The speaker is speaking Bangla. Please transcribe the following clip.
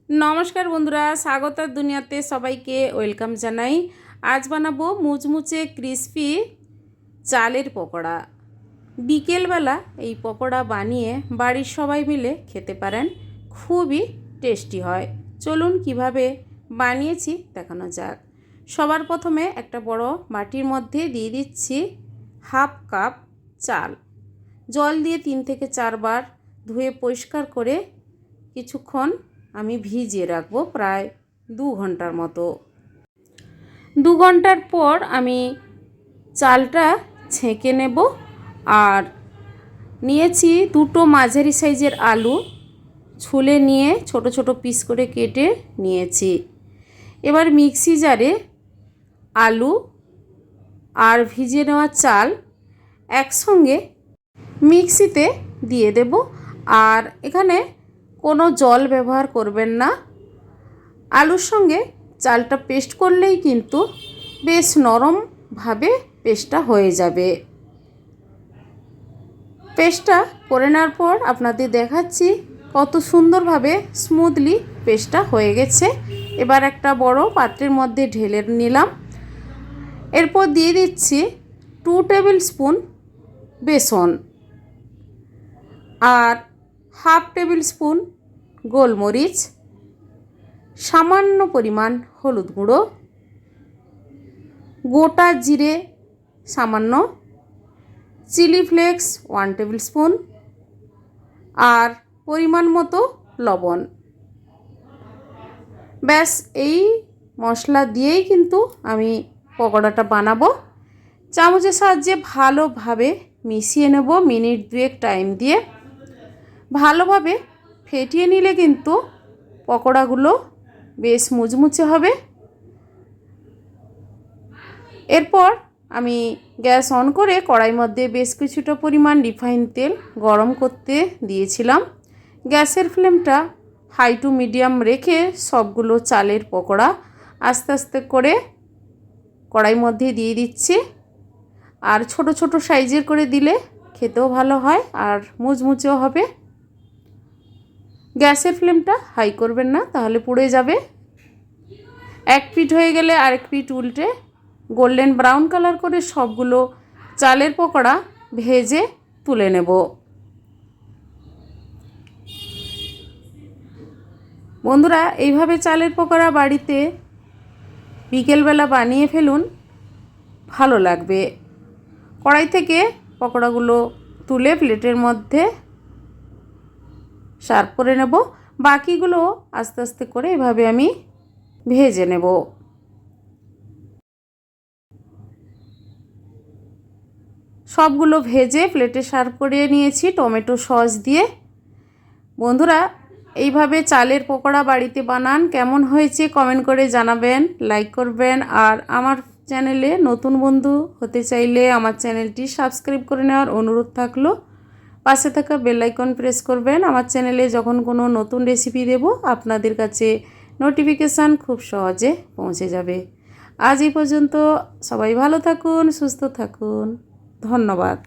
নমস্কার বন্ধুরা, স্বাগতার দুনিয়াতে সবাইকে ওয়েলকাম জানাই। আজ বানাবো মুচমুচে ক্রিসপি চালের পকোড়া। বিকেলবেলা এই পকোড়া বানিয়ে বাড়ির সবাই মিলে খেতে পারেন, খুবই টেস্টি হয়। চলুন কিভাবে বানিয়েছি দেখানো যাক। সবার প্রথমে একটা বড় বাটির মধ্যে দিয়ে দিচ্ছি হাফ কাপ চাল। জল দিয়ে 3 থেকে 4 বার ধুয়ে পরিষ্কার করে কিছুক্ষণ আমি ভিজিয়ে রাখবো, প্রায় 2 ঘন্টার মতো। 2 ঘন্টার পর আমি চালটা ছেঁকে নেব। আর নিয়েছি দুটো মাঝারি সাইজের আলু, ছুলে নিয়ে ছোট ছোট পিস করে কেটে নিয়েছি। এবার মিক্সি জারে আলু আর ভিজিয়ে নেওয়া চাল একসঙ্গে মিক্সিতে দিয়ে দেব। আর এখানে কোনো জল ব্যবহার করবেন না। আলুর সঙ্গে চালটা পেস্ট করলেই কিন্তু বেশ নরমভাবে পেস্টটা হয়ে যাবে। পেস্টটা করে নেওয়ার পর আপনাদের দেখাচ্ছি কত সুন্দরভাবে স্মুথলি পেস্টটা হয়ে গেছে। এবার একটা বড় পাত্রের মধ্যে ঢেলে নিলাম। এরপর দিয়ে দিচ্ছি 2 টেবিল স্পুন বেসন আর হাফ টেবিল স্পুন গোলমরিচ, সামান্য পরিমাণ হলুদ গুঁড়ো, গোটা জিরে সামান্য, চিলি ফ্লেক্স 1 টেবিল স্পুন আর পরিমাণ মতো লবণ। ব্যাস এই মশলা দিয়েই কিন্তু আমি পকোড়াটা বানাবো। চামচের সাহায্যে ভালোভাবে মিশিয়ে নেব মিনিট 2 টাইম দিয়ে। ভালোভাবে ফেটিয়ে নিলে কিন্তু পকোড়াগুলো বেশ মুচমুচে হবে। এরপর আমি গ্যাস অন করে কড়াইয়ের মধ্যে বেশ কিছুটা পরিমাণ রিফাইন তেল গরম করতে দিয়েছিলাম। গ্যাসের ফ্লেমটা হাই টু মিডিয়াম রেখে সবগুলো চালের পকোড়া আস্তে আস্তে করে কড়াইয়ের মধ্যে দিয়ে দিচ্ছি। আর ছোট ছোট সাইজের করে দিলে খেতেও ভালো হয় আর মুচমুচেও হবে। গ্যাসের ফ্লেমটা হাই করবেন না, তাহলে পুড়ে যাবে। এক পিঠ হয়ে গেলে আরেক পিঠ উল্টে গোল্ডেন ব্রাউন কালার করে সবগুলো চালের পকোড়া ভেজে তুলে নেব। বন্ধুরা, এইভাবে চালের পকোড়া বাড়িতে বিকেলবেলা বানিয়ে ফেলুন, ভালো লাগবে। কড়াই থেকে পকোড়াগুলো তুলে প্লেটের মধ্যে সার্ভ করে নেব। বাকিগুলো আস্তে আস্তে করে এভাবে আমি ভেজে নেব। সবগুলো ভেজে প্লেটে সার্ভ করে নিয়েছি টমেটো সস দিয়ে। বন্ধুরা, এইভাবে চালের পকোড়া বাড়িতে বানান, কেমন হয়েছে কমেন্ট করে জানাবেন, লাইক করবেন। আর আমার চ্যানেলে নতুন বন্ধু হতে চাইলে আমার চ্যানেলটি সাবস্ক্রাইব করে নেওয়ার অনুরোধ থাকলো। পাশে থাকা বেল আইকন প্রেস করবেন। আমার চ্যানেলে যখন কোনো নতুন রেসিপি দেব আপনাদের কাছে নোটিফিকেশান খুব সহজে পৌঁছে যাবে। আজ এই পর্যন্ত, সবাই ভালো থাকুন, সুস্থ থাকুন, ধন্যবাদ।